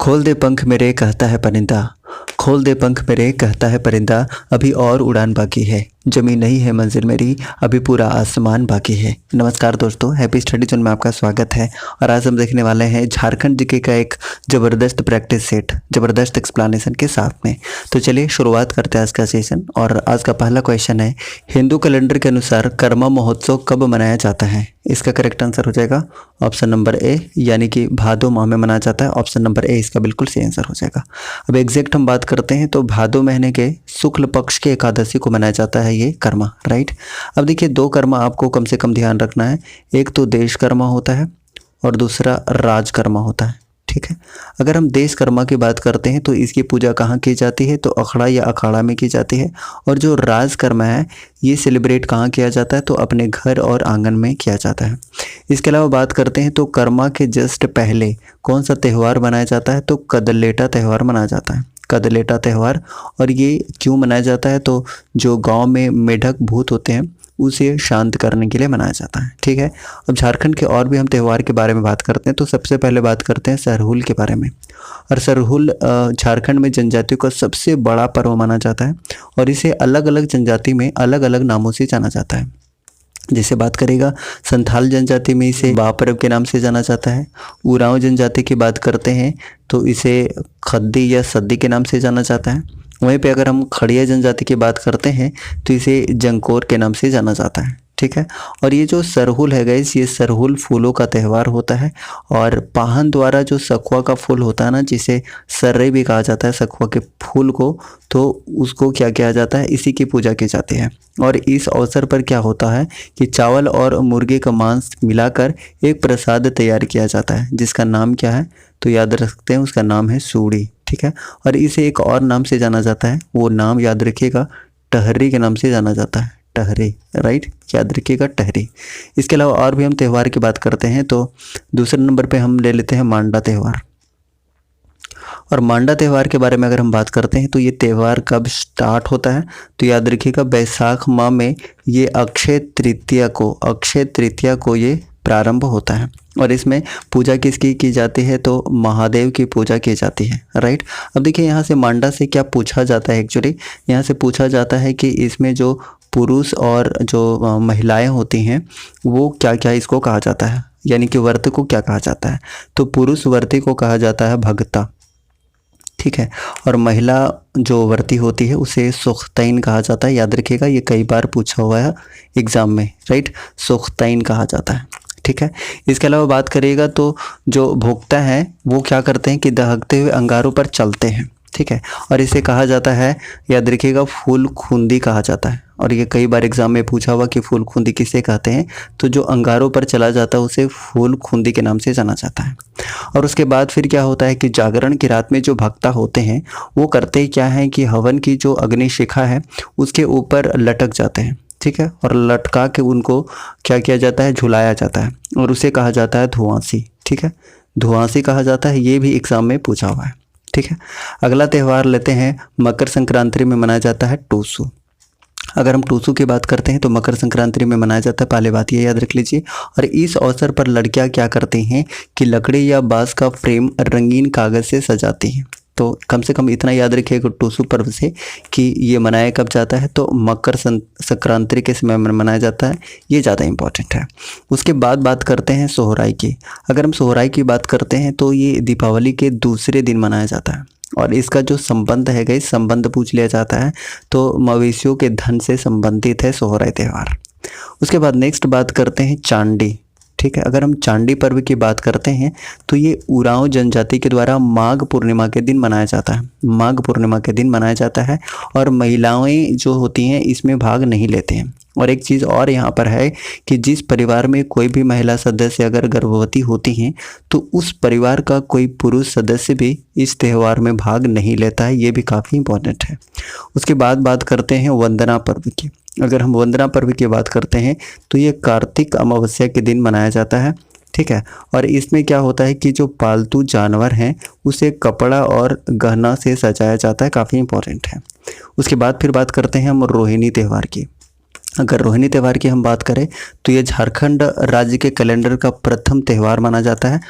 खोल दे पंख मेरे कहता है परिंदा, खोल दे पंख मेरे कहता है परिंदा, अभी और उड़ान बाकी है, जमी नहीं है मंजिल मेरी, अभी पूरा आसमान बाकी है। नमस्कार दोस्तों, हैप्पी स्टडी जोन में आपका स्वागत है। और आज हम देखने वाले हैं झारखंड जीके का एक ज़बरदस्त प्रैक्टिस सेट, ज़बरदस्त एक्सप्लेनेशन के साथ में। तो चलिए शुरुआत करते हैं आज का सेशन। और आज का पहला क्वेश्चन है, हिंदू कैलेंडर के अनुसार कर्मा महोत्सव कब मनाया जाता है? इसका करेक्ट आंसर हो जाएगा ऑप्शन नंबर ए, यानी कि भादो माह में मनाया जाता है। ऑप्शन नंबर ए इसका बिल्कुल सही आंसर हो जाएगा। अब एग्जैक्ट हम बात करते हैं तो भादो महीने के शुक्ल पक्ष के एकादशी को मनाया जाता है ये कर्मा, राइट। अब देखिए, दो कर्मा आपको कम से कम ध्यान रखना है। एक तो देश कर्मा होता है और दूसरा राज कर्मा होता है, ठीक है। अगर हम देश कर्मा की बात करते हैं तो इसकी पूजा कहाँ की जाती है? तो अखड़ा या अखाड़ा में की जाती है। और जो राज कर्मा है ये सेलिब्रेट कहाँ किया जाता है? तो अपने घर और आंगन में किया जाता है। इसके अलावा बात करते हैं तो कर्मा के जस्ट पहले कौन सा त्यौहार मनाया जाता है? तो कदलेटा त्यौहार मनाया जाता है, कदलेटा त्यौहार। और ये क्यों मनाया जाता है? तो जो गांव में मेढक भूत होते हैं उसे शांत करने के लिए मनाया जाता है, ठीक है। अब झारखंड के और भी हम त्यौहार के बारे में बात करते हैं। तो सबसे पहले बात करते हैं सरहुल के बारे में। और सरहुल झारखंड में जनजातियों का सबसे बड़ा पर्व माना जाता है और इसे अलग अलग जनजाति में अलग अलग नामों से जाना जाता है। जैसे बात करेगा संथाल जनजाति में इसे बा पर्व के नाम से जाना जाता है। उरांव जनजाति की बात करते हैं तो इसे खद्दी या सद्दी के नाम से जाना जाता है। वहीं पे अगर हम खड़िया जनजाति की बात करते हैं तो इसे जंकोर के नाम से जाना जाता है, ठीक है। और ये जो सरहुल है गाइस, ये सरहुल फूलों का त्यौहार होता है। और पाहन द्वारा जो सखुआ का फूल होता है ना, जिसे सर्रे भी कहा जाता है सखुआ के फूल को, तो उसको क्या किया जाता है? इसी की पूजा की जाती है। और इस अवसर पर क्या होता है कि चावल और मुर्गे का मांस मिलाकर एक प्रसाद तैयार किया जाता है, जिसका नाम क्या है? तो याद रखते हैं, उसका नाम है सूड़ी, ठीक है। और इसे एक और नाम से जाना जाता है, वो नाम याद रखिएगा, टहरी के नाम से जाना जाता है, टहरी, राइट, याद रखिएगा, टहरी। इसके अलावा और भी हम त्यौहार की बात करते हैं तो दूसरे नंबर पे हम ले लेते हैं मांडा त्यौहार। और मांडा त्यौहार के बारे में अगर हम बात करते हैं तो ये त्यौहार कब स्टार्ट होता है? तो याद रखिएगा, बैसाख माह में ये अक्षय तृतीया को ये प्रारंभ होता है। और इसमें पूजा किसकी की जाती है? तो महादेव की पूजा की जाती है, राइट। अब देखिए, यहाँ से मांडा से क्या पूछा जाता है? एक्चुअली यहाँ से पूछा जाता है कि इसमें जो पुरुष और जो महिलाएं होती हैं वो क्या क्या इसको कहा जाता है, यानी कि व्रत को क्या कहा जाता है? तो पुरुष व्रती को कहा जाता है भगता, ठीक है। और महिला जो व्रती होती है उसे सुख्तैन कहा जाता है। याद रखिएगा, ये कई बार पूछा हुआ है एग्जाम में, राइट, सुख्तैन कहा जाता है, ठीक है। इसके अलावा बात करिएगा तो जो भोक्ता है वो क्या करते हैं कि दहकते हुए अंगारों पर चलते हैं, ठीक है। और इसे कहा जाता है, याद रखिएगा, फूल खूंदी कहा जाता है। और ये कई बार एग्जाम में पूछा हुआ कि फूल खूंदी किसे कहते हैं? तो जो अंगारों पर चला जाता है उसे फूल खूंदी के नाम से जाना जाता है। और उसके बाद फिर क्या होता है कि जागरण की रात में जो भक्ता होते हैं वो करते क्या है कि हवन की जो अग्नि शिखा है उसके ऊपर लटक जाते हैं, ठीक है। और लटका के उनको क्या किया जाता है? झुलाया जाता है। और उसे कहा जाता है धुआंसी, ठीक है, धुआंसी कहा जाता है। ये भी एग्जाम में पूछा हुआ है, ठीक है। अगला त्यौहार लेते हैं, मकर संक्रांति में मनाया जाता है टूसू। अगर हम टूसू की बात करते हैं तो मकर संक्रांति में मनाया जाता है, पहले बात ये याद रख लीजिए। और इस अवसर पर लड़कियां क्या करती हैं कि लकड़ी या बांस का फ्रेम रंगीन कागज से सजाती हैं। तो कम से कम इतना याद रखिएगा टूसू पर्व से कि ये मनाया कब जाता है? तो मकर संक्रांति के समय में मनाया जाता है, ये ज़्यादा इंपॉर्टेंट है। उसके बाद बात करते हैं सोहराई की। अगर हम सोहराई की बात करते हैं तो ये दीपावली के दूसरे दिन मनाया जाता है। और इसका जो संबंध है गई, संबंध पूछ लिया जाता है तो मवेशियों के धन से संबंधित है सोहराई त्यौहार। उसके बाद नेक्स्ट बात करते हैं चांडी, ठीक है। अगर हम चांडी पर्व की बात करते हैं तो ये उरांव जनजाति के द्वारा माघ पूर्णिमा के दिन मनाया जाता है, माघ पूर्णिमा के दिन मनाया जाता है। और महिलाएं जो होती हैं इसमें भाग नहीं लेते हैं। और एक चीज़ और यहाँ पर है कि जिस परिवार में कोई भी महिला सदस्य अगर गर्भवती होती हैं तो उस परिवार का कोई पुरुष सदस्य भी इस त्यौहार में भाग नहीं लेता है, ये भी काफ़ी इंपॉर्टेंट है। उसके बाद बात करते हैं वंदना पर्व की। अगर हम वंदना पर्व की बात करते हैं तो ये कार्तिक अमावस्या के दिन मनाया जाता है, ठीक है। और इसमें क्या होता है कि जो पालतू जानवर हैं उसे कपड़ा और गहना से सजाया जाता है, काफ़ी इंपॉर्टेंट है। उसके बाद फिर बात करते हैं हम रोहिणी त्यौहार की। अगर रोहिणी त्यौहार की हम बात करें तो ये झारखंड राज्य के कैलेंडर का प्रथम त्यौहार माना जाता है।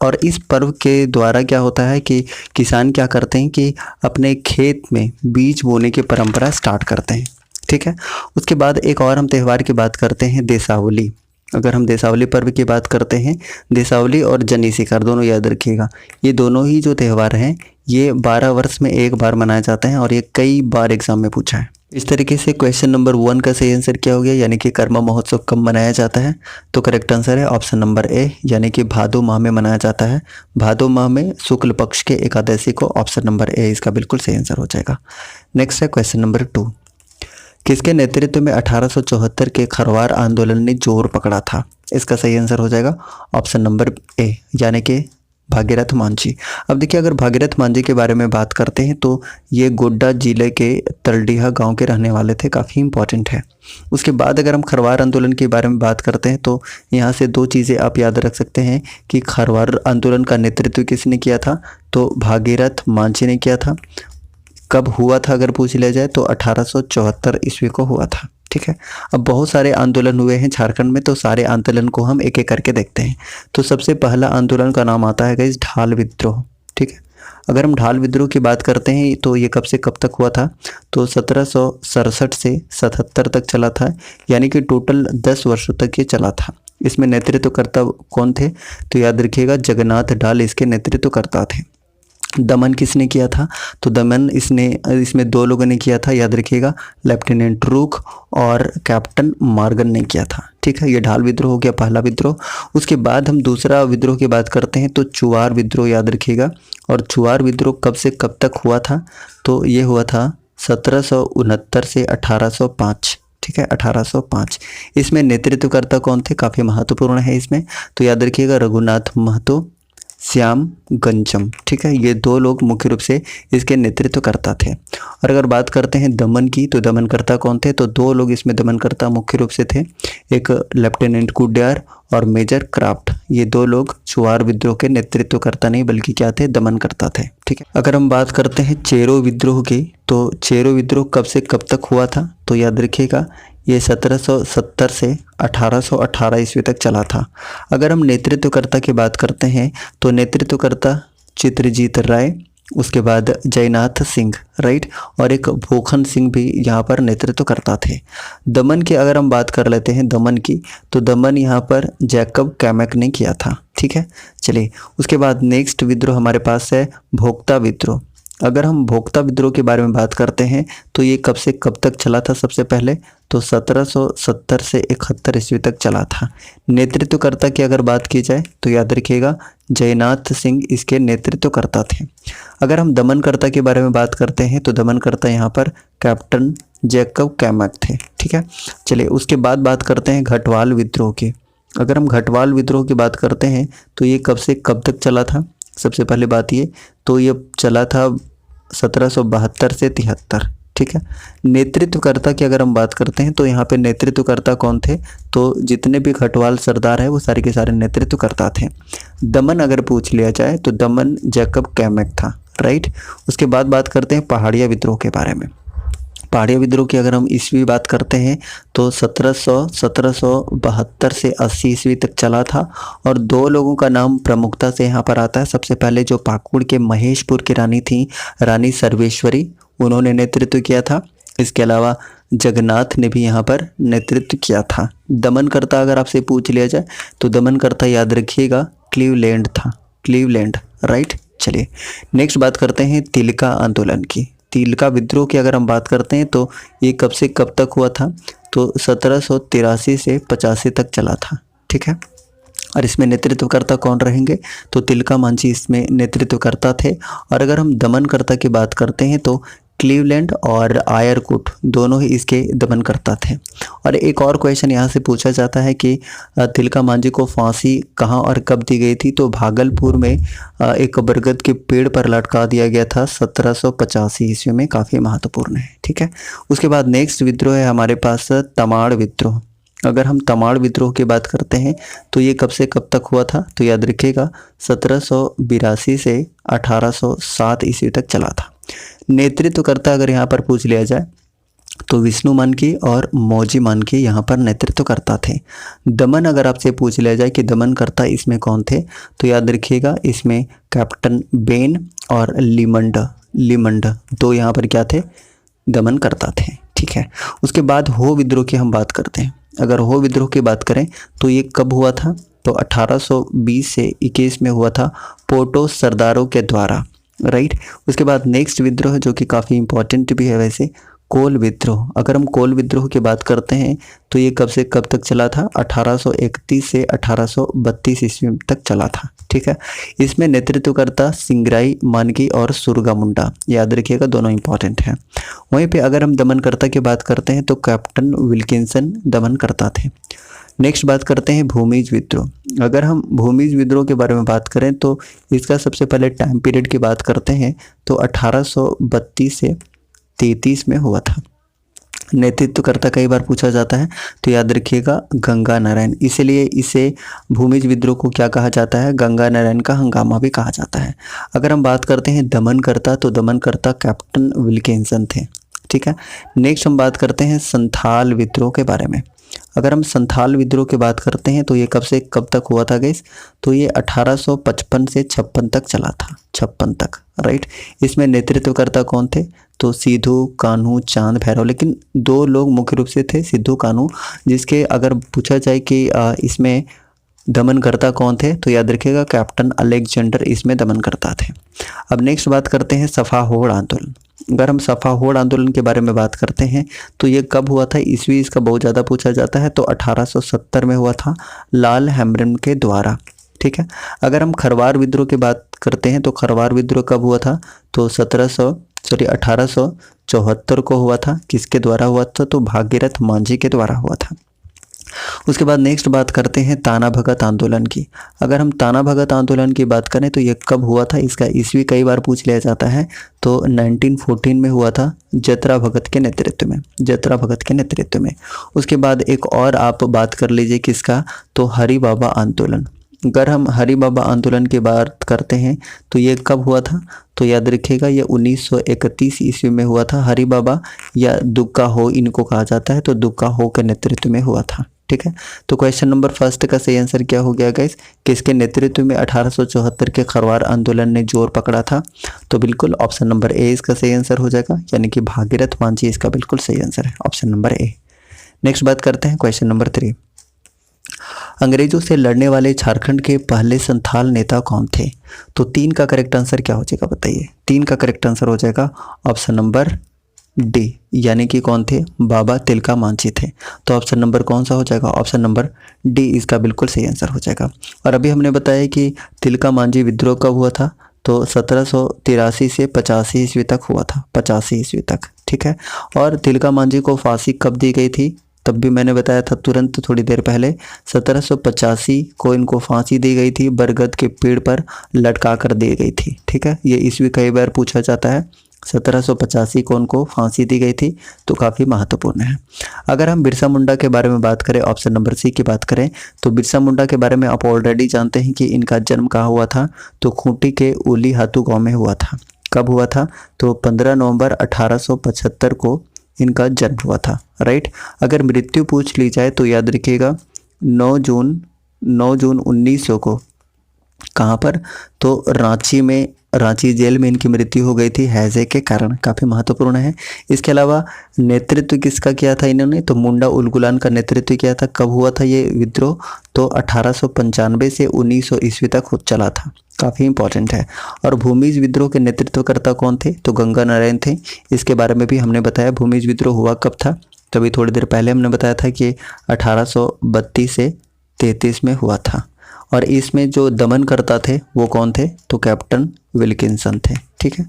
और इस पर्व के द्वारा क्या होता है कि किसान क्या करते हैं कि अपने खेत में बीज बोने की परंपरा स्टार्ट करते हैं। ठीक है, उसके बाद एक और हम त्यौहार की बात करते हैं, देसावली। अगर हम देसावली पर्व की बात करते हैं, देसावली और जनी शिकार दोनों याद रखिएगा, ये दोनों ही जो त्यौहार हैं ये 12 वर्ष में एक बार मनाए जाते हैं और ये कई बार एग्जाम में पूछा है। इस तरीके से क्वेश्चन नंबर 1 का सही आंसर क्या हो गया, यानी कि कर्मा महोत्सव कब मनाया जाता है? तो करेक्ट आंसर है ऑप्शन नंबर ए, यानी कि भादो माह में मनाया जाता है। भादो माह में शुक्ल पक्ष के एकादशी को, ऑप्शन नंबर ए इसका बिल्कुल सही आंसर हो जाएगा। नेक्स्ट है क्वेश्चन नंबर 2, किसके नेतृत्व में 1874 के खरवार आंदोलन ने जोर पकड़ा था? इसका सही आंसर हो जाएगा ऑप्शन नंबर ए, यानी कि भागीरथ मांझी। अब देखिए, अगर भागीरथ मांझी के बारे में बात करते हैं तो ये गोड्डा जिले के तलडीहा गांव के रहने वाले थे, काफ़ी इंपॉर्टेंट है। उसके बाद अगर हम खरवार आंदोलन के बारे में बात करते हैं तो यहाँ से 2 चीज़ें आप याद रख सकते हैं कि खरवार आंदोलन का नेतृत्व किसने किया था? तो भागीरथ मांझी ने किया था। कब हुआ था अगर पूछ लिया जाए तो 1874 ईस्वी को हुआ था। ठीक है, अब बहुत सारे आंदोलन हुए हैं झारखंड में, तो सारे आंदोलन को हम एक एक करके देखते हैं। तो सबसे पहला आंदोलन का नाम आता है गाइस ढाल विद्रोह। ठीक है, अगर हम ढाल विद्रोह की बात करते हैं तो ये कब से कब तक हुआ था? तो 1767 से 77 तक चला था, यानी कि टोटल 10 वर्षों तक ये चला था। इसमें नेतृत्वकर्ता कौन थे? तो याद रखिएगा जगन्नाथ ढाल इसके नेतृत्वकर्ता थे। दमन किसने किया था? तो दमन इसमें 2 लोगों ने किया था, याद रखिएगा, लेफ्टिनेंट रूक और कैप्टन मॉर्गन ने किया था। ठीक है, ये ढाल विद्रोह हो गया पहला विद्रोह। उसके बाद हम दूसरा विद्रोह की बात करते हैं तो चुआर विद्रोह, याद रखिएगा। और चुआर विद्रोह कब से कब तक हुआ था? तो ये हुआ था 1769 से 1805। ठीक है, 1805। इसमें नेतृत्वकर्ता कौन थे? काफ़ी महत्वपूर्ण है इसमें, तो याद रखिएगा रघुनाथ महतो, श्याम गंजम। ठीक है, ये 2 लोग मुख्य रूप से इसके नेतृत्वकर्ता थे। और अगर बात करते हैं दमन की, तो दमनकर्ता कौन थे? तो 2 लोग इसमें दमनकर्ता मुख्य रूप से थे, एक लेफ्टिनेंट कुड्यार और मेजर क्राफ्ट। ये 2 लोग चुआर विद्रोह के नेतृत्वकर्ता नहीं बल्कि क्या थे? दमनकर्ता थे। ठीक है, अगर हम बात करते हैं चेरो विद्रोह की, तो चेरो विद्रोह कब से कब तक हुआ था? तो याद रखिएगा ये 1770 से 1818 ईस्वी तक चला था। अगर हम नेतृत्वकर्ता की बात करते हैं तो नेतृत्वकर्ता चित्रजीत राय, उसके बाद जयनाथ सिंह, राइट, और एक भोखन सिंह भी यहाँ पर नेतृत्वकर्ता थे। दमन की अगर हम बात कर लेते हैं दमन की, तो दमन यहाँ पर जैकब कैमक ने किया था। ठीक है, चलिए उसके बाद नेक्स्ट विद्रोह हमारे पास है भोक्ता विद्रोह। अगर हम भोक्ता विद्रोह के बारे में बात करते हैं तो ये कब से कब तक चला था? सबसे पहले तो 1770 से 71 ईस्वी तक चला था। नेतृत्वकर्ता की अगर बात की जाए तो याद रखिएगा जयनाथ सिंह इसके नेतृत्वकर्ता थे। अगर हम दमनकर्ता के बारे में बात करते हैं तो दमनकर्ता यहाँ पर कैप्टन जैकब कैमक थे। ठीक है, चलिए उसके बाद बात करते हैं घटवाल विद्रोह की। अगर हम घटवाल विद्रोह की बात करते हैं तो ये कब से कब तक चला था? सबसे पहले बात ये, तो ये चला था 1772 से 73। ठीक है, नेतृत्वकर्ता की अगर हम बात करते हैं तो यहाँ पे नेतृत्वकर्ता कौन थे? तो जितने भी घटवाल सरदार है वो सारे के सारे नेतृत्वकर्ता थे। दमन अगर पूछ लिया जाए तो दमन जैकब कैमक था, राइट। उसके बाद बात करते हैं पहाड़िया विद्रोह के बारे में। पहाड़िया विद्रोह की अगर हम ईस्वी बात करते हैं तो 1772 से 80 ईस्वी तक चला था। और 2 लोगों का नाम प्रमुखता से यहाँ पर आता है। सबसे पहले जो पाकुड़ के महेशपुर की रानी थी, रानी सर्वेश्वरी, उन्होंने नेतृत्व किया था। इसके अलावा जगन्नाथ ने भी यहाँ पर नेतृत्व किया था। दमनकर्ता अगर आपसे पूछ लिया जाए तो दमनकर्ता याद रखिएगा क्लीवलैंड था, क्लीवलैंड, राइट। चलिए नेक्स्ट बात करते हैं तिलका आंदोलन की। तिलका विद्रोह की अगर हम बात करते हैं तो ये कब से कब तक हुआ था? तो 1783 से 85 तक चला था। ठीक है, और इसमें नेतृत्वकर्ता कौन रहेंगे? तो तिलका मांझी इसमें नेतृत्वकर्ता थे। और अगर हम दमनकर्ता की बात करते हैं तो क्लीवलैंड और आयरकुट दोनों ही इसके दमनकर्ता थे। और एक और क्वेश्चन यहाँ से पूछा जाता है कि तिलका मांझी को फांसी कहाँ और कब दी गई थी? तो भागलपुर में एक बरगद के पेड़ पर लटका दिया गया था 1785 ईस्वी में। काफ़ी महत्वपूर्ण है। ठीक है, उसके बाद नेक्स्ट विद्रोह है हमारे पास तमाड़ विद्रोह। अगर हम तमाड़ विद्रोह की बात करते हैं तो ये कब से कब तक हुआ था? तो याद रखिएगा 1782 से 1807 ईस्वी तक चला था। नेतृत्वकर्ता अगर यहाँ पर पूछ लिया जाए तो विष्णु मानकी और मौजी मानकी यहाँ पर नेतृत्व करता थे। दमन अगर आपसे पूछ लिया जाए कि दमन करता इसमें कौन थे, तो याद रखिएगा इसमें कैप्टन बेन और लिमंड दो यहाँ पर क्या थे, दमन करता थे। ठीक है, उसके बाद हो विद्रोह की हम बात करते हैं। अगर हो विद्रोह की बात करें तो ये कब हुआ था, तो 1820 से 21 में हुआ था पोर्टो सरदारों के द्वारा, राइट। उसके बाद नेक्स्ट विद्रोह जो कि काफ़ी इंपॉर्टेंट भी है वैसे, कोल विद्रोह। अगर हम कोल विद्रोह की बात करते हैं तो ये कब से कब तक चला था, 1831 से 1832 ईस्वी तक चला था। ठीक है, इसमें नेतृत्वकर्ता सिंगराई मानकी और सुरगा मुंडा, याद रखिएगा दोनों इंपॉर्टेंट हैं। वहीं पे अगर हम दमनकर्ता की बात करते हैं तो कैप्टन विल्किंसन दमनकर्ता थे। नेक्स्ट बात करते हैं भूमिज विद्रोह। अगर हम भूमिज विद्रोह के बारे में बात करें तो इसका सबसे पहले टाइम पीरियड की बात करते हैं तो 1832 से 33 में हुआ था। नेतृत्वकर्ता कई बार पूछा जाता है तो याद रखिएगा गंगा नारायण, इसीलिए इसे भूमिज विद्रोह को क्या कहा जाता है, गंगा नारायण का हंगामा भी कहा जाता है। अगर हम बात करते हैं दमनकर्ता तो दमनकर्ता कैप्टन विल्किंसन थे। ठीक है, नेक्स्ट हम बात करते हैं संथाल विद्रोह के बारे में। अगर हम संथाल विद्रोह की बात करते हैं तो ये कब से कब तक हुआ था गाइस, तो ये 1855 से 56 तक चला था, 56 तक, राइट। इसमें नेतृत्वकर्ता कौन थे, तो सिद्धू कान्हू चांद भैरव, लेकिन दो लोग मुख्य रूप से थे, सिद्धू कान्हू, जिसके अगर पूछा जाए कि इसमें दमनकर्ता कौन थे तो याद रखिएगा कैप्टन अलेक्जेंडर इसमें दमनकर्ता थे। अब नेक्स्ट बात करते हैं सफा होड़ आंदोलन। अगर हम सफा होड़ आंदोलन के बारे में बात करते हैं तो ये कब हुआ था, ईस्वी इसका बहुत ज़्यादा पूछा जाता है, तो 1870 में हुआ था लाल हैमरन के द्वारा। ठीक है, अगर हम खरवार विद्रोह की बात करते हैं तो खरवार विद्रोह कब हुआ था, तो 1874 को हुआ था। किसके द्वारा हुआ था, तो भागीरथ मांझी के द्वारा हुआ था। उसके बाद नेक्स्ट बात करते हैं ताना भगत आंदोलन की। अगर हम ताना भगत आंदोलन की बात करें तो ये कब हुआ था, इसका ईस्वी कई बार पूछ लिया जाता है, तो 1914 में हुआ था जतरा भगत के नेतृत्व में। उसके बाद एक और आप बात कर लीजिए किसका, तो हरि बाबा आंदोलन। अगर हम हरि बाबा आंदोलन की बात करते हैं तो ये कब हुआ था, तो याद रखिएगा ये 1931 ईस्वी में हुआ था। हरि बाबा या दुक्का हो इनको कहा जाता है, तो दुक्का हो के नेतृत्व में हुआ था। ठीक है, तो क्वेश्चन नंबर फर्स्ट का सही आंसर क्या हो गया गाइस, किसके नेतृत्व में 1874 के खरवार आंदोलन ने जोर पकड़ा था, तो बिल्कुल ऑप्शन नंबर ए इसका सही आंसर हो जाएगा, यानी कि भागीरथ मांझी इसका बिल्कुल सही आंसर है, ऑप्शन नंबर ए। नेक्स्ट बात करते हैं क्वेश्चन नंबर 3। अंग्रेजों से लड़ने वाले झारखंड के पहले संथाल नेता कौन थे, तो 3 का करेक्ट आंसर क्या हो जाएगा बताइए, 3 का करेक्ट आंसर हो जाएगा ऑप्शन नंबर डी, यानी कि कौन थे, बाबा तिलका मांझी थे। तो ऑप्शन नंबर कौन सा हो जाएगा, ऑप्शन नंबर डी इसका बिल्कुल सही आंसर हो जाएगा। और अभी हमने बताया कि तिलका मांझी विद्रोह कब हुआ था, तो 1783 से 85 ईस्वी तक हुआ था, 85 ईस्वी तक। ठीक है, और तिलका मांझी को फांसी कब दी गई थी, तब भी मैंने बताया था तुरंत थोड़ी देर पहले, 1785 को इनको फांसी दी गई थी, बरगद के पेड़ पर लटका कर दी गई थी। ठीक है, ये ईस्वी कई बार पूछा जाता है, 1785 को उनको फांसी दी गई थी, तो काफ़ी महत्वपूर्ण है। अगर हम बिरसा मुंडा के बारे में बात करें, ऑप्शन नंबर सी की बात करें, तो बिरसा मुंडा के बारे में आप ऑलरेडी जानते हैं कि इनका जन्म कहाँ हुआ था, तो खूंटी के उली हाथू गाँव में हुआ था। कब हुआ था, तो 15 नवंबर 1875 को इनका जन्म हुआ था, राइट। अगर मृत्यु पूछ ली जाए तो याद रखिएगा 9 जून 1900 को, कहाँ पर, तो रांची जेल में इनकी मृत्यु हो गई थी हैजे के कारण, काफ़ी महत्वपूर्ण है। इसके अलावा नेतृत्व किसका किया था इन्होंने, तो मुंडा उलगुलान का नेतृत्व किया था। कब हुआ था ये विद्रोह, तो 1895 से 1900 ईस्वी तक चला था, काफ़ी इंपॉर्टेंट है। और भूमिज विद्रोह के नेतृत्वकर्ता कौन थे, तो गंगा नारायण थे। इसके बारे में भी हमने बताया भूमिज विद्रोह हुआ कब था, तभी थोड़ी देर पहले हमने बताया था कि 1832 से 33 में हुआ था। और इसमें जो दमन करता थे वो कौन थे, तो कैप्टन विल्किंसन थे। ठीक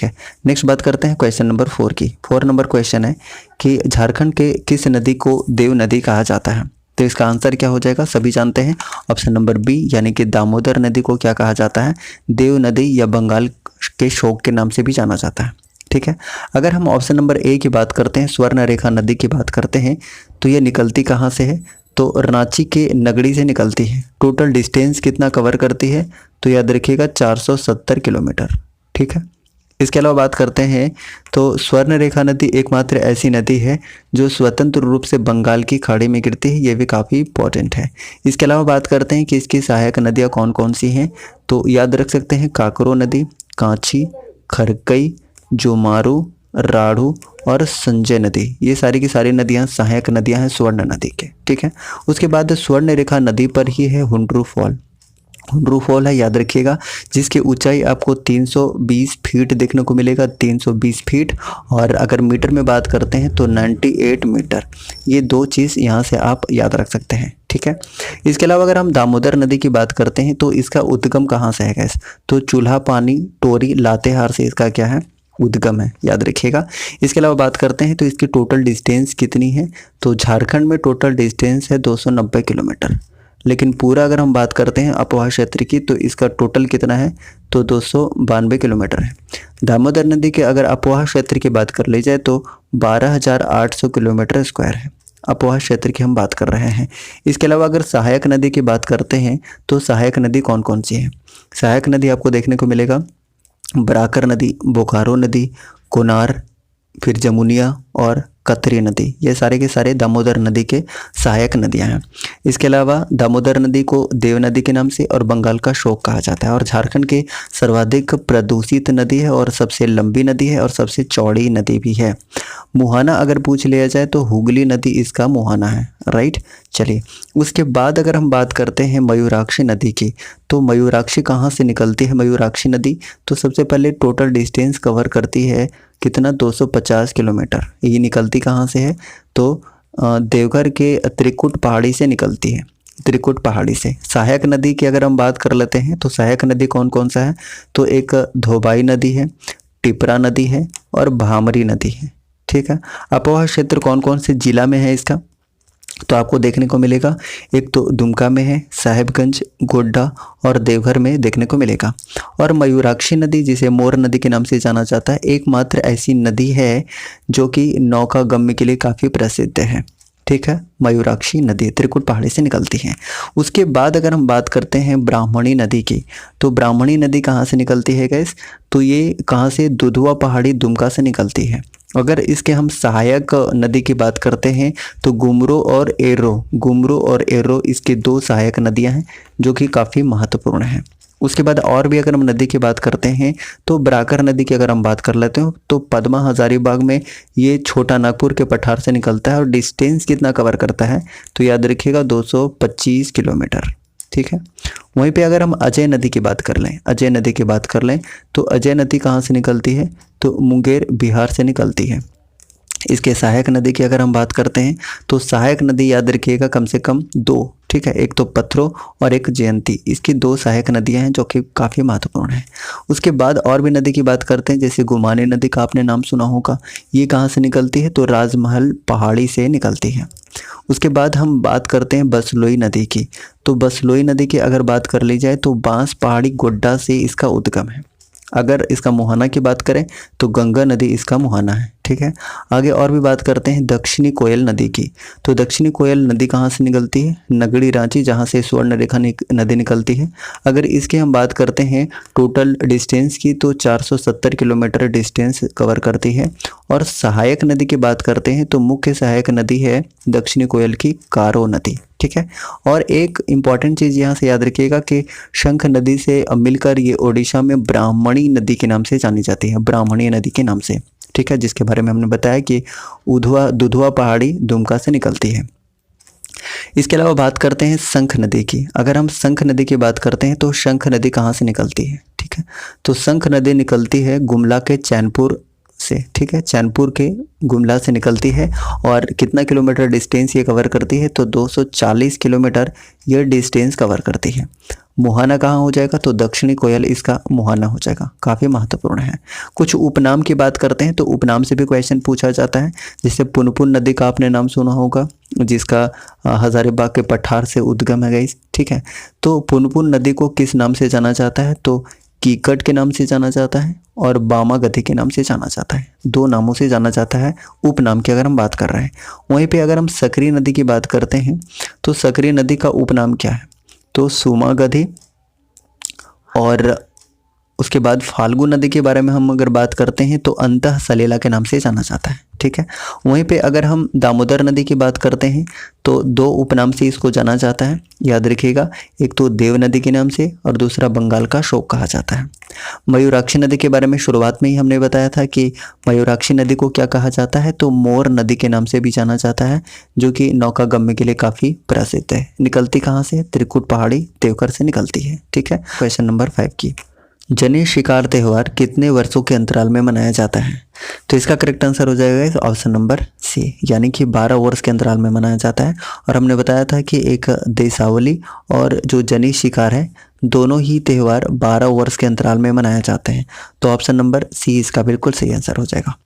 है, नेक्स्ट बात करते हैं क्वेश्चन नंबर 4 की। 4 नंबर क्वेश्चन है कि झारखंड के किस नदी को देव नदी कहा जाता है, तो इसका आंसर क्या हो जाएगा, सभी जानते हैं, ऑप्शन नंबर बी, यानी कि दामोदर नदी को क्या कहा जाता है, देव नदी या बंगाल के शोक के नाम से भी जाना जाता है। ठीक है, अगर हम ऑप्शन नंबर ए की बात करते हैं, स्वर्ण रेखा नदी की बात करते हैं, तो ये निकलती कहाँ से है, तो रांची के नगड़ी से निकलती है। टोटल डिस्टेंस कितना कवर करती है, तो याद रखिएगा 470 किलोमीटर। ठीक है, इसके अलावा बात करते हैं तो स्वर्णरेखा नदी एकमात्र ऐसी नदी है जो स्वतंत्र रूप से बंगाल की खाड़ी में गिरती है, ये भी काफ़ी इंपॉर्टेंट है। इसके अलावा बात करते हैं कि इसकी सहायक नदियाँ कौन कौन सी हैं, तो याद रख सकते हैं काकरो नदी, कांची, खरकई, जोमारू, राढ़ू और संजय नदी, ये सारी की सारी नदियाँ सहायक नदियाँ हैं स्वर्ण नदी के। ठीक है, उसके बाद स्वर्णरेखा नदी पर ही है हुंड्रू फॉल। हुंड्रू फॉल है, याद रखिएगा, जिसकी ऊंचाई आपको 320 फीट देखने को मिलेगा, 320 फीट। और अगर मीटर में बात करते हैं तो 98 मीटर। ये दो चीज़ यहाँ से आप याद रख सकते हैं। ठीक है, इसके अलावा अगर हम दामोदर नदी की बात करते हैं तो इसका उद्गम कहाँ से है गैस, तो चूल्हा पानी, टोरी, लातेहार से इसका क्या है, उद्गम है, याद रखिएगा। इसके अलावा बात करते हैं तो इसकी टोटल डिस्टेंस कितनी है, तो झारखंड में टोटल डिस्टेंस है 290 किलोमीटर। लेकिन पूरा अगर हम बात करते हैं अपवाह क्षेत्र की तो इसका टोटल कितना है, तो 292 किलोमीटर है। दामोदर नदी के अगर अपवाह क्षेत्र की बात कर ली जाए तो 12,800 किलोमीटर स्क्वायर है, अपवाह क्षेत्र की हम बात कर रहे हैं। इसके अलावा अगर सहायक नदी की बात करते हैं तो सहायक नदी कौन कौन सी है, सहायक नदी आपको देखने को मिलेगा बराकर नदी, बोकारो नदी, कोनार, फिर जमुनिया और कतरी नदी, ये सारे के सारे दामोदर नदी के सहायक नदियां हैं। इसके अलावा दामोदर नदी को देव नदी के नाम से और बंगाल का शोक कहा जाता है, और झारखंड की सर्वाधिक प्रदूषित नदी है और सबसे लंबी नदी है और सबसे चौड़ी नदी भी है। मुहाना अगर पूछ लिया जाए तो हुगली नदी इसका मुहाना है, राइट। चलिए, उसके बाद अगर हम बात करते हैं मयूराक्षी नदी की, तो मयूराक्षी कहाँ से निकलती है मयूराक्षी नदी, तो सबसे पहले टोटल डिस्टेंस कवर करती है कितना, 250 किलोमीटर। ये निकलती कहाँ से है, तो देवघर के त्रिकुट पहाड़ी से निकलती है, त्रिकुट पहाड़ी से। सहायक नदी की अगर हम बात कर लेते हैं तो सहायक नदी कौन कौन सा है, तो एक धोबाई नदी है, टिपरा नदी है और भामरी नदी है। ठीक है, अपवाह क्षेत्र कौन कौन से जिला में है इसका, तो आपको देखने को मिलेगा, एक तो दुमका में है, साहेबगंज, गोड्डा और देवघर में देखने को मिलेगा। और मयूराक्षी नदी जिसे मोर नदी के नाम से जाना जाता है, एकमात्र ऐसी नदी है जो कि नौका गम्य के लिए काफ़ी प्रसिद्ध है। ठीक है, मयूराक्षी नदी त्रिकुट पहाड़ी से निकलती है। उसके बाद अगर हम बात करते हैं ब्राह्मणी नदी की, तो ब्राह्मणी नदी कहाँ से निकलती है गैस, तो ये कहाँ से, दुधवा पहाड़ी दुमका से निकलती है। अगर इसके हम सहायक नदी की बात करते हैं तो गुमरो और एरो इसकी दो सहायक नदियां हैं जो कि काफ़ी महत्वपूर्ण हैं। उसके बाद और भी अगर हम नदी की बात करते हैं तो बराकर नदी की अगर हम बात कर लेते हो तो पद्मा हजारीबाग में ये छोटा नागपुर के पठार से निकलता है और डिस्टेंस कितना कवर करता है, तो याद रखिएगा 225 किलोमीटर। ठीक है, वहीं पे अगर हम अजय नदी की बात कर लें, तो अजय नदी कहाँ से निकलती है, तो मुंगेर बिहार से निकलती है। इसके सहायक नदी की अगर हम बात करते हैं तो सहायक नदी याद रखिएगा कम से कम दो। ठीक है, एक तो पत्रो और एक जयंती, इसकी दो सहायक नदियां हैं जो कि काफ़ी महत्वपूर्ण है। उसके बाद और भी नदी की बात करते हैं, जैसे गुमानी नदी का आपने नाम सुना होगा, ये कहाँ से निकलती है, तो राजमहल पहाड़ी से निकलती है। उसके बाद हम बात करते हैं बसलोई नदी की, तो बसलोई नदी की अगर बात कर ली जाए तो बांस पहाड़ी गोड्डा से इसका उद्गम है। अगर इसका मुहाना की बात करें तो गंगा नदी इसका मुहाना है। ठीक है, आगे और भी बात करते हैं दक्षिणी कोयल नदी की, तो दक्षिणी कोयल नदी कहाँ से निकलती है, नगड़ी रांची, जहाँ से स्वर्णरेखा नदी निकलती है। अगर इसकी हम बात करते हैं टोटल डिस्टेंस की तो 470 किलोमीटर डिस्टेंस कवर करती है। और सहायक नदी की बात करते हैं तो मुख्य सहायक नदी है दक्षिणी कोयल की कारो नदी। ठीक है, और एक इम्पॉर्टेंट चीज़ यहाँ से याद रखिएगा कि शंख नदी से मिलकर ये ओडिशा में ब्राह्मणी नदी के नाम से जानी जाती है, ब्राह्मणी नदी के नाम से। ठीक है, जिसके बारे में हमने बताया कि दुधवा पहाड़ी दुमका से निकलती है। इसके अलावा बात करते हैं शंख नदी की। अगर हम शंख नदी की बात करते हैं तो शंख नदी कहाँ से निकलती है, ठीक है, तो शंख नदी निकलती है गुमला के चैनपुर से। ठीक है, चैनपुर के गुमला से निकलती है और कितना किलोमीटर डिस्टेंस ये कवर करती है, तो 240 किलोमीटर ये डिस्टेंस कवर करती है। मुहाना कहाँ हो जाएगा, तो दक्षिणी कोयल इसका मुहाना हो जाएगा, काफ़ी महत्वपूर्ण है। कुछ उपनाम की बात करते हैं तो उपनाम से भी क्वेश्चन पूछा जाता है, जैसे पुनपुन नदी का आपने नाम सुना होगा, जिसका हजारीबाग के पठार से उद्गम है गाइस। ठीक है, तो पुनपुन नदी को किस नाम से जाना जाता है, तो कीकट के नाम से जाना जाता है और बामा गति के नाम से जाना जाता है, दो नामों से जाना जाता है उपनाम की अगर हम बात कर रहे हैं। वहीं पे अगर हम सकरी नदी की बात करते हैं तो सकरी नदी का उपनाम क्या है, तो सुमा गधी और उसके बाद फाल्गु नदी के बारे में हम अगर बात करते हैं तो अंतः सलीला के नाम से जाना जाता है, ठीक है। वहीं पे अगर हम दामोदर नदी की बात करते हैं तो दो उपनाम से इसको जाना जाता है, याद रखिएगा, एक तो देव नदी के नाम से और दूसरा बंगाल का शोक कहा जाता है। मयूराक्षी नदी के बारे में शुरुआत में ही हमने बताया था कि मयूराक्षी नदी को क्या कहा जाता है, तो मोर नदी के नाम से भी जाना जाता है, जो कि नौकागम्य के लिए काफ़ी प्रसिद्ध है। निकलती कहाँ से? त्रिकुट पहाड़ी देवघर से निकलती है, ठीक है। क्वेश्चन नंबर 5 की, जनी शिकार त्यौहार कितने वर्षों के अंतराल में मनाया जाता है? तो इसका करेक्ट आंसर हो जाएगा ऑप्शन नंबर सी, यानी कि 12 वर्ष के अंतराल में मनाया जाता है। और हमने बताया था कि एक देशावली और जो जनी शिकार है, दोनों ही त्यौहार 12 वर्ष के अंतराल में मनाए जाते हैं। तो ऑप्शन नंबर सी इसका बिल्कुल सही आंसर हो जाएगा।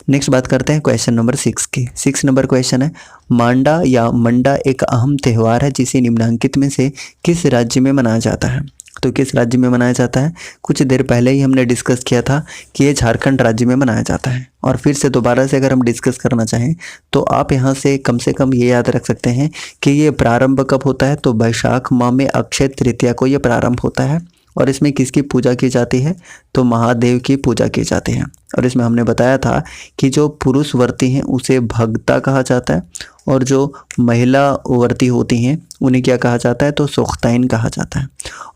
नेक्स्ट बात करते हैं क्वेश्चन नंबर 6 की। 6 नंबर क्वेश्चन है, मांडा या मंडा एक अहम त्यौहार है जिसे निम्नलिखित में से किस राज्य में मनाया जाता है? तो किस राज्य में मनाया जाता है? कुछ देर पहले ही हमने डिस्कस किया था कि ये झारखंड राज्य में मनाया जाता है। और फिर से दोबारा से अगर हम डिस्कस करना चाहें तो आप यहाँ से कम ये याद रख सकते हैं कि ये प्रारंभ कब होता है, तो वैशाख माह में अक्षय तृतीया को ये प्रारंभ होता है। और इसमें किसकी पूजा की जाती है? तो महादेव की पूजा की जाती है। और इसमें हमने बताया था कि जो पुरुष व्रती हैं उसे भगता कहा जाता है, और जो महिला व्रती होती हैं उन्हें क्या कहा जाता है? तो सोख्ताइन कहा जाता है।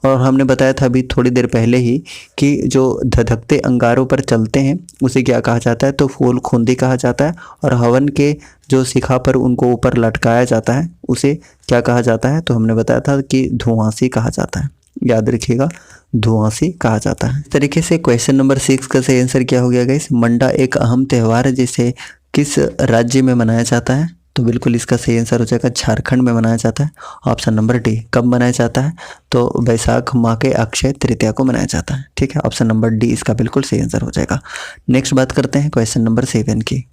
और हमने बताया था अभी थोड़ी देर पहले ही कि जो धधकते अंगारों पर चलते हैं उसे क्या कहा जाता है? तो फूल खूंदी कहा जाता है। और हवन के जो शिखा पर उनको ऊपर लटकाया जाता है उसे क्या कहा जाता है? तो हमने बताया था कि धुआंसी कहा जाता है, याद रखिएगा, धुआंसी कहा जाता है। इस तरीके से क्वेश्चन नंबर 6 का सही आंसर क्या हो गया गाइस? मंडा एक अहम त्यौहार है जिसे किस राज्य में मनाया जाता है? तो बिल्कुल इसका सही आंसर हो जाएगा झारखंड में मनाया जाता है, ऑप्शन नंबर डी। कब मनाया जाता है? तो वैशाख माह के अक्षय तृतीया को मनाया जाता है, ठीक है। ऑप्शन नंबर डी इसका बिल्कुल सही आंसर हो जाएगा। नेक्स्ट बात करते हैं क्वेश्चन नंबर 7 की।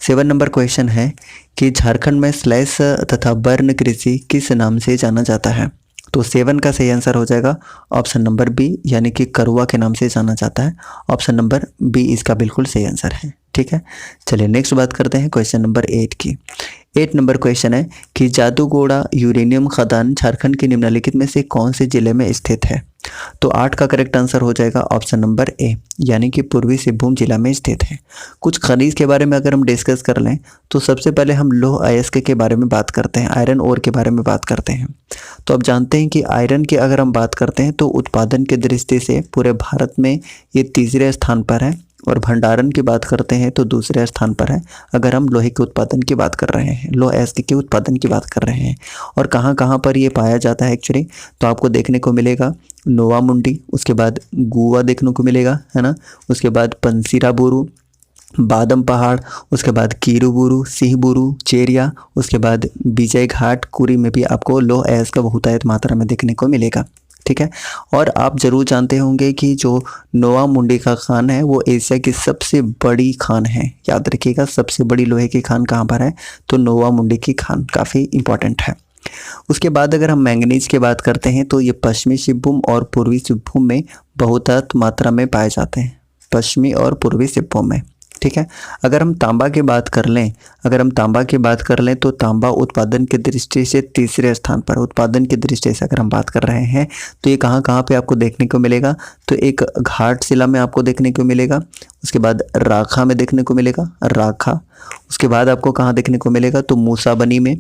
7 नंबर क्वेश्चन है कि झारखंड में स्लैश तथा वर्ण कृषि किस नाम से जाना जाता है? तो 7 का सही आंसर हो जाएगा ऑप्शन नंबर बी, यानी कि करुआ के नाम से जाना जाता है। ऑप्शन नंबर बी इसका बिल्कुल सही आंसर है, ठीक है। चलिए नेक्स्ट बात करते हैं क्वेश्चन नंबर 8 की। 8 नंबर क्वेश्चन है कि जादूगोड़ा यूरेनियम खदान झारखंड के निम्नलिखित में से कौन से जिले में स्थित है? तो 8 का करेक्ट आंसर हो जाएगा ऑप्शन नंबर ए, यानी कि पूर्वी सिंहभूम जिला में स्थित है। कुछ खनिज के बारे में अगर हम डिस्कस कर लें तो सबसे पहले हम लौह अयस्क के बारे में बात करते हैं, आयरन ओर के बारे में बात करते हैं। तो अब जानते हैं कि आयरन की अगर हम बात करते हैं तो उत्पादन की दृष्टि से पूरे भारत में ये तीसरे स्थान पर है, और भंडारण की बात करते हैं तो दूसरे स्थान पर है। अगर हम लोहे के उत्पादन की बात कर रहे हैं, लौह अयस्क के उत्पादन की बात कर रहे हैं, और कहाँ कहाँ पर ये पाया जाता है एक्चुअली, तो आपको देखने को मिलेगा नोवा मुंडी, उसके बाद गुआ देखने को मिलेगा, है ना, उसके बाद पंसीरा बुरू, बादम पहाड़, उसके बाद कीरूबुरु, सिंहबुरु, चेरिया, उसके बाद विजय घाट, कुरी में भी आपको लौह अयस्क का बहुतायत मात्रा में देखने को मिलेगा, ठीक है। और आप जरूर जानते होंगे कि जो नोवा मुंडी का खान है वो एशिया की सबसे बड़ी खान है, याद रखिएगा, सबसे बड़ी लोहे की खान कहाँ पर है? तो नोवा मुंडी की खान काफ़ी इंपॉर्टेंट है। उसके बाद अगर हम मैंगनीज की बात करते हैं तो ये पश्चिमी सिंहभूम और पूर्वी सिंहभूम में बहुतायत मात्रा में पाए जाते हैं, पश्चिमी और पूर्वी सिंहभूम में, ठीक है। अगर हम तांबा की बात कर लें तो तांबा उत्पादन की दृष्टि से तीसरे स्थान पर, उत्पादन की दृष्टि से अगर हम बात कर रहे हैं तो ये कहाँ कहाँ पे आपको देखने को मिलेगा? तो एक घाटशिला में आपको देखने को मिलेगा, उसके बाद राखा में देखने को मिलेगा, राखा, उसके बाद आपको कहाँ देखने को मिलेगा? तो मूसाबनी में,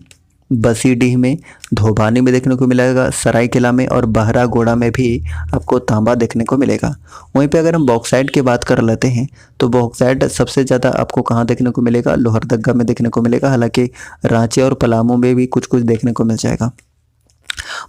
बसीडीह में, धोबानी में देखने को मिलेगा, सरायकेला में, और बहरागोड़ा में भी आपको तांबा देखने को मिलेगा। वहीं पे अगर हम बॉक्साइट की बात कर लेते हैं तो बॉक्साइट सबसे ज़्यादा आपको कहाँ देखने को मिलेगा? लोहरदगा में देखने को मिलेगा, हालांकि रांची और पलामू में भी कुछ कुछ देखने को मिल जाएगा।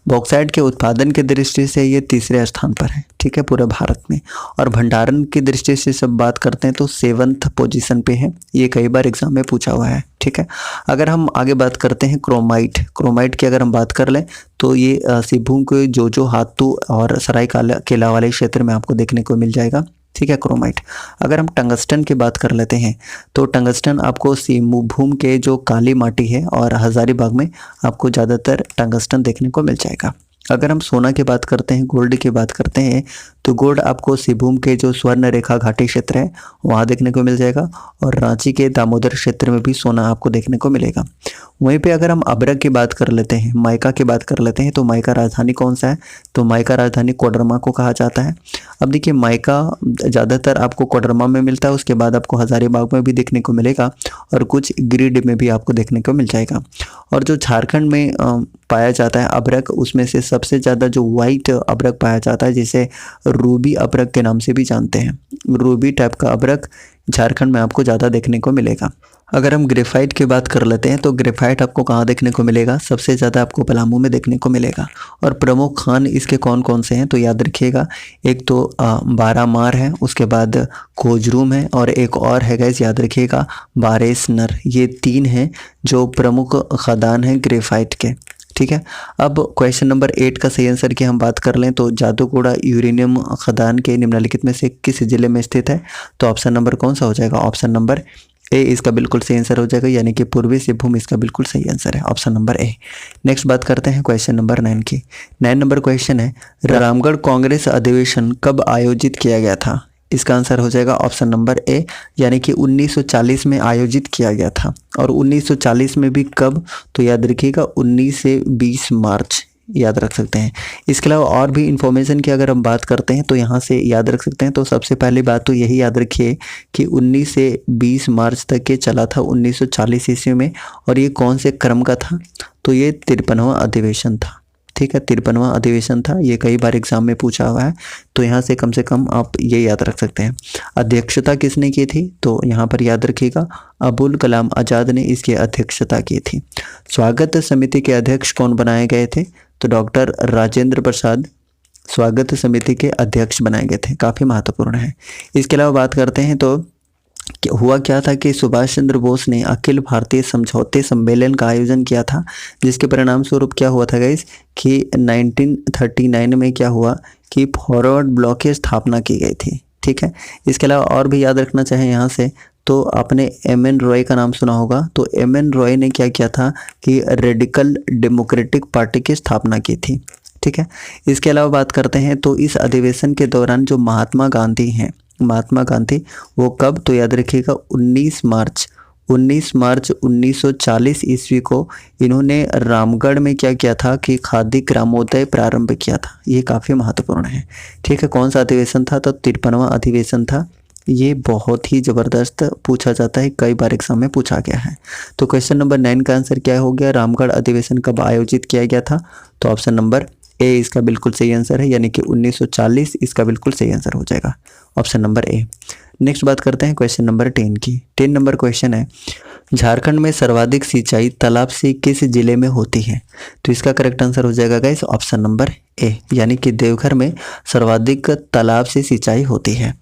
बॉक्साइट के उत्पादन की दृष्टि से ये तीसरे स्थान पर है, ठीक है, पूरे भारत में। और भंडारण की दृष्टि से सब बात करते हैं तो 7th पोजीशन पे है, ये कई बार एग्जाम में पूछा हुआ है, ठीक है। अगर हम आगे बात करते हैं क्रोमाइट की अगर हम बात कर लें तो ये सिंहभूम के जो हातू और सरायकेला वाले क्षेत्र में आपको देखने को मिल जाएगा, ठीक है, क्रोमाइट। अगर हम टंगस्टन की बात कर लेते हैं तो टंगस्टन आपको सिंहभूम के जो काली माटी है और हजारीबाग में आपको ज़्यादातर टंगस्टन देखने को मिल जाएगा। अगर हम सोना की बात करते हैं, गोल्ड की बात करते हैं, तो गोल्ड आपको सिंहभूम के जो स्वर्ण रेखा घाटी क्षेत्र है वहाँ देखने को मिल जाएगा, और रांची के दामोदर क्षेत्र में भी सोना आपको देखने को मिलेगा। वहीं पे अगर हम अभ्रक की बात कर लेते हैं, मायका की बात कर लेते हैं, तो मायका राजधानी कौन सा है? तो मायका राजधानी कोडरमा को कहा जाता है। अब देखिए, मायका ज़्यादातर आपको कोडरमा में मिलता है, उसके बाद आपको हजारीबाग में भी देखने को मिलेगा, और कुछ गिरिडीह में भी आपको देखने को मिल जाएगा। और जो झारखंड में पाया जाता है अभ्रक, उसमें से सबसे ज़्यादा जो वाइट अभ्रक पाया जाता है, जिसे रूबी अभ्रक के नाम से भी जानते हैं, रूबी टाइप का अभ्रक झारखंड में आपको ज़्यादा देखने को मिलेगा। अगर हम ग्रेफाइट की बात कर लेते हैं, तो ग्रेफाइट आपको कहाँ देखने को मिलेगा? सबसे ज़्यादा आपको पलामू में देखने को मिलेगा। और प्रमुख खान इसके कौन कौन से हैं? तो याद रखिएगा, एक तो बारामार है, उसके बाद कोजरूम है, और एक और है गाइस, याद रखिएगा, बारेसनर। ये 3 हैं जो प्रमुख खदान हैं ग्रेफाइट के। ठीक है। अब क्वेश्चन नंबर 8 का सही आंसर की हम बात कर लें, तो जादूगोड़ा यूरेनियम खदान के निम्नलिखित में से किस जिले में स्थित है? तो ऑप्शन नंबर कौन सा हो जाएगा? ऑप्शन नंबर ए इसका बिल्कुल सही आंसर हो जाएगा, यानी कि पूर्वी सिंहभूम इसका बिल्कुल सही आंसर है, ऑप्शन नंबर ए। नेक्स्ट बात करते हैं क्वेश्चन नंबर 9 की। 9 नंबर क्वेश्चन है, रामगढ़ कांग्रेस अधिवेशन कब आयोजित किया गया था? इसका आंसर हो जाएगा ऑप्शन नंबर ए, यानी कि 1940 में आयोजित किया गया था। और 1940 में भी कब? तो याद रखिएगा 19 से 20 मार्च याद रख सकते हैं। इसके अलावा और भी इंफॉर्मेशन की अगर हम बात करते हैं तो यहाँ से याद रख सकते हैं। तो सबसे पहली बात तो यही याद रखिए कि 19 से 20 मार्च तक ये चला था 1940 ईस्वी में। और ये कौन से क्रम का था? तो ये 53वां अधिवेशन था। ठीक है, 53वां अधिवेशन था। ये कई बार एग्जाम में पूछा हुआ है, तो यहाँ से कम आप ये याद रख सकते हैं। अध्यक्षता किसने की थी? तो यहाँ पर याद रखिएगा अबुल कलाम आज़ाद ने इसकी अध्यक्षता की थी। स्वागत समिति के अध्यक्ष कौन बनाए गए थे? तो डॉक्टर राजेंद्र प्रसाद स्वागत समिति के अध्यक्ष बनाए गए थे, काफ़ी महत्वपूर्ण है। इसके अलावा बात करते हैं तो हुआ क्या था कि सुभाष चंद्र बोस ने अखिल भारतीय समझौते सम्मेलन का आयोजन किया था, जिसके परिणाम स्वरूप क्या हुआ था गाइस कि 1939 में क्या हुआ कि फॉरवर्ड ब्लॉक की स्थापना की गई थी। ठीक है। इसके अलावा और भी याद रखना चाहें यहाँ से, तो आपने एम.एन. रॉय का नाम सुना होगा। तो एम.एन. रॉय ने क्या किया था कि रेडिकल डेमोक्रेटिक पार्टी की स्थापना की थी। ठीक है। इसके अलावा बात करते हैं तो इस अधिवेशन के दौरान जो महात्मा गांधी हैं, महात्मा गांधी वो कब? तो याद रखिएगा 19 मार्च 1940 ईस्वी को इन्होंने रामगढ़ में क्या किया था कि खादी ग्रामोदय प्रारंभ किया था। ये काफ़ी महत्वपूर्ण है। ठीक है। कौन सा अधिवेशन था? तो 53वां अधिवेशन था। ये बहुत ही ज़बरदस्त पूछा जाता है, कई बार एग्जाम में पूछा गया है। तो क्वेश्चन नंबर 9 का आंसर क्या हो गया? रामगढ़ अधिवेशन कब आयोजित किया गया था? तो ऑप्शन नंबर ए इसका बिल्कुल सही आंसर है, यानी कि 1940 इसका बिल्कुल सही आंसर हो जाएगा, ऑप्शन नंबर ए। नेक्स्ट बात करते हैं क्वेश्चन नंबर 10 की। 10 नंबर क्वेश्चन है, झारखंड में सर्वाधिक सिंचाई तालाब से किस जिले में होती है? तो इसका करेक्ट आंसर हो जाएगा गाइस ऑप्शन नंबर ए, यानी कि देवघर में सर्वाधिक तालाब से सिंचाई होती है।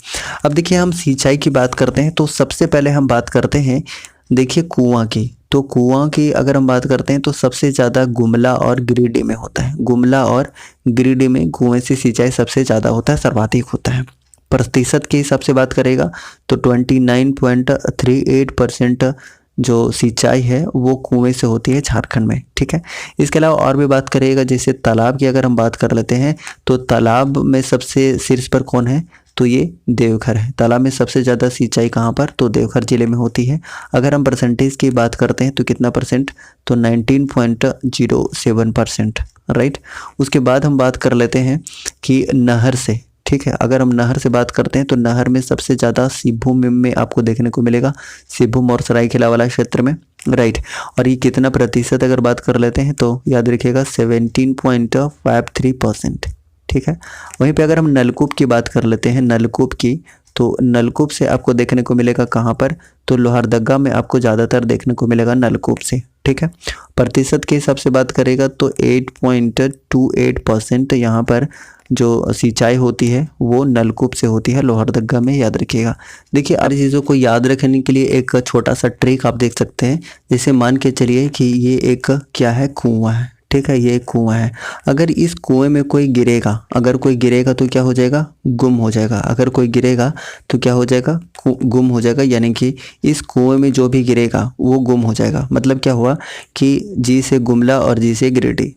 अब देखिए, हम सिंचाई की बात करते हैं तो सबसे पहले हम बात करते हैं देखिए कुआं की। तो कुआं की अगर हम बात करते हैं तो सबसे ज़्यादा गुमला और गिरिडीह में होता है। गुमला और गिरिडीह में कुएं से सिंचाई सबसे ज़्यादा होता है, सर्वाधिक होता है। प्रतिशत के हिसाब से बात करेगा तो 29.38% जो सिंचाई है वो कुएं से होती है झारखंड में। ठीक है। इसके अलावा और भी बात करेगा, जैसे तालाब की अगर हम बात कर लेते हैं तो तालाब में सबसे शीर्ष पर कौन है? तो ये देवघर है। तालाब में सबसे ज़्यादा सिंचाई कहाँ पर? तो देवघर जिले में होती है। अगर हम परसेंटेज की बात करते हैं तो कितना परसेंट? तो 19.07%, राइट। उसके बाद हम बात कर लेते हैं कि नहर से। ठीक है। अगर हम नहर से बात करते हैं तो नहर में सबसे ज़्यादा सिंहभूम में आपको देखने को मिलेगा, सिंहभूम और सरायकेला वाला क्षेत्र में, राइट। और ये कितना प्रतिशत अगर बात कर लेते हैं तो याद रखिएगा 17.53%। ठीक है। वहीं पे अगर हम नलकूप की बात कर लेते हैं, नलकूप की, तो नलकूप से आपको देखने को मिलेगा कहाँ पर? तो लोहरदगा में आपको ज़्यादातर देखने को मिलेगा नलकूप से। ठीक है। प्रतिशत के हिसाब से बात करेगा तो 8.28% यहाँ पर जो सिंचाई होती है वो नलकूप से होती है लोहरदगा में, याद रखिएगा। देखिए, सारी चीज़ों को याद रखने के लिए एक छोटा सा ट्रिक आप देख सकते हैं। जैसे मान के चलिए कि ये एक क्या है? कुआं है। ठीक है, ये एक कुआं है। अगर इस कुएं में कोई गिरेगा, अगर कोई गिरेगा तो क्या हो जाएगा? गुम हो जाएगा। अगर कोई गिरेगा तो क्या हो जाएगा? गुम हो जाएगा, यानी कि इस कुएं में जो भी गिरेगा वो गुम हो जाएगा। मतलब क्या हुआ कि जी से गुमला और जी से गिरिडीह।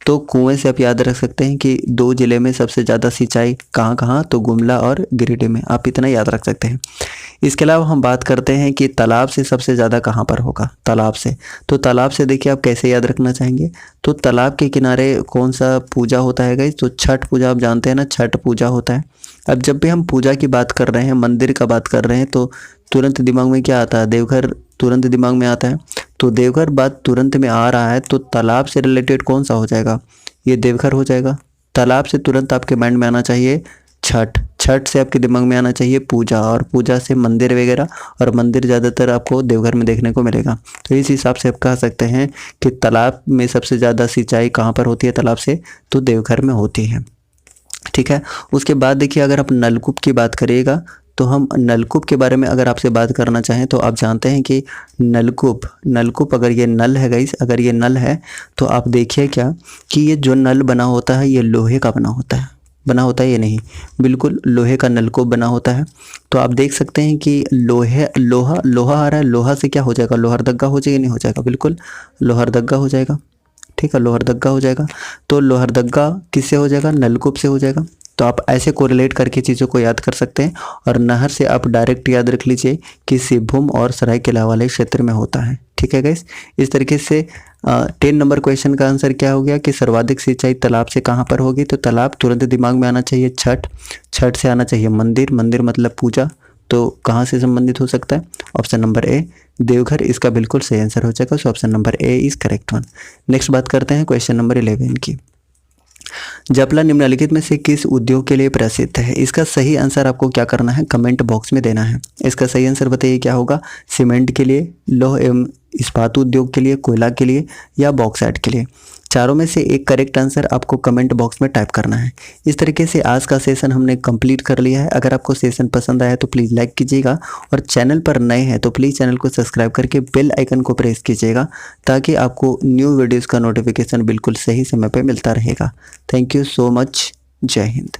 तो कुएं से आप याद रख सकते हैं कि 2 जिले में सबसे ज़्यादा सिंचाई कहाँ कहाँ, तो गुमला और गिरिडीह में, आप इतना याद रख सकते हैं। इसके अलावा हम बात करते हैं कि तालाब से सबसे ज़्यादा कहाँ पर होगा, तालाब से। तो तालाब से देखिए आप कैसे याद रखना चाहेंगे, तो तालाब के किनारे कौन सा पूजा होता है गाइस, तो छठ पूजा, आप जानते हैं ना, छठ पूजा होता है। अब जब भी हम पूजा की बात कर रहे हैं, मंदिर का बात कर रहे हैं, तो तुरंत दिमाग में क्या आता है, देवघर तुरंत दिमाग में आता है। तो देवघर बात तुरंत में आ रहा है, तो तालाब से रिलेटेड कौन सा हो जाएगा, ये देवघर हो जाएगा। तालाब से तुरंत आपके माइंड में आना चाहिए छठ, छठ से आपके दिमाग में आना चाहिए पूजा, और पूजा से मंदिर वगैरह, और मंदिर ज़्यादातर आपको देवघर में देखने को मिलेगा। तो इस हिसाब से आप कह सकते हैं कि तालाब में सबसे ज़्यादा सिंचाई कहाँ पर होती है तालाब से, तो देवघर में होती है। ठीक है। उसके बाद देखिए अगर आप नलकूप की बात करिएगा, तो हम नलकूप के बारे में अगर आपसे बात करना चाहें, तो आप जानते हैं कि नलकूप अगर ये नल है गाइस, अगर ये नल है, तो आप देखिए क्या कि ये जो नल बना होता है ये लोहे का बना होता है ये नहीं, बिल्कुल लोहे का नलकूप बना होता है। तो आप देख सकते हैं कि लोहा आ रहा है, लोहा से क्या हो जाएगा, लोहरदगा हो जाएगा, नहीं हो जाएगा, बिल्कुल लोहरदगा हो जाएगा। ठीक है, लोहरदगा हो जाएगा। तो लोहरदगा किससे हो जाएगा, नलकूप से हो जाएगा। तो आप ऐसे कोरिलेट करके चीज़ों को याद कर सकते हैं। और नहर से आप डायरेक्ट याद रख लीजिए कि सिंहभूम और सरायकेला वाले क्षेत्र में होता है। ठीक है गाइस, इस तरीके से 10 नंबर क्वेश्चन का आंसर क्या हो गया कि सर्वाधिक सिंचाई तालाब से कहाँ पर होगी, तो तालाब तुरंत दिमाग में आना चाहिए छठ, छठ से आना चाहिए मंदिर, मंदिर मतलब पूजा, तो कहाँ से संबंधित हो सकता है, ऑप्शन नंबर ए देवघर इसका बिल्कुल सही आंसर हो जाएगा। So option number A is correct one. Next बात करते हैं क्वेश्चन नंबर 11 की। जपला निम्नलिखित में से किस उद्योग के लिए प्रसिद्ध है, इसका सही आंसर आपको क्या करना है, कमेंट बॉक्स में देना है। इसका सही आंसर बताइए क्या होगा, सीमेंट के लिए, लौह एवं इस्पात उद्योग के लिए, कोयला के लिए, या बॉक्साइट के लिए। चारों में से एक करेक्ट आंसर आपको कमेंट बॉक्स में टाइप करना है। इस तरीके से आज का सेशन हमने कंप्लीट कर लिया है। अगर आपको सेशन पसंद आया तो प्लीज़ लाइक कीजिएगा, और चैनल पर नए हैं तो प्लीज़ चैनल को सब्सक्राइब करके बेल आइकन को प्रेस कीजिएगा, ताकि आपको न्यू वीडियोज़ का नोटिफिकेशन बिल्कुल सही समय पर मिलता रहेगा। Thank you so much. जय हिंद।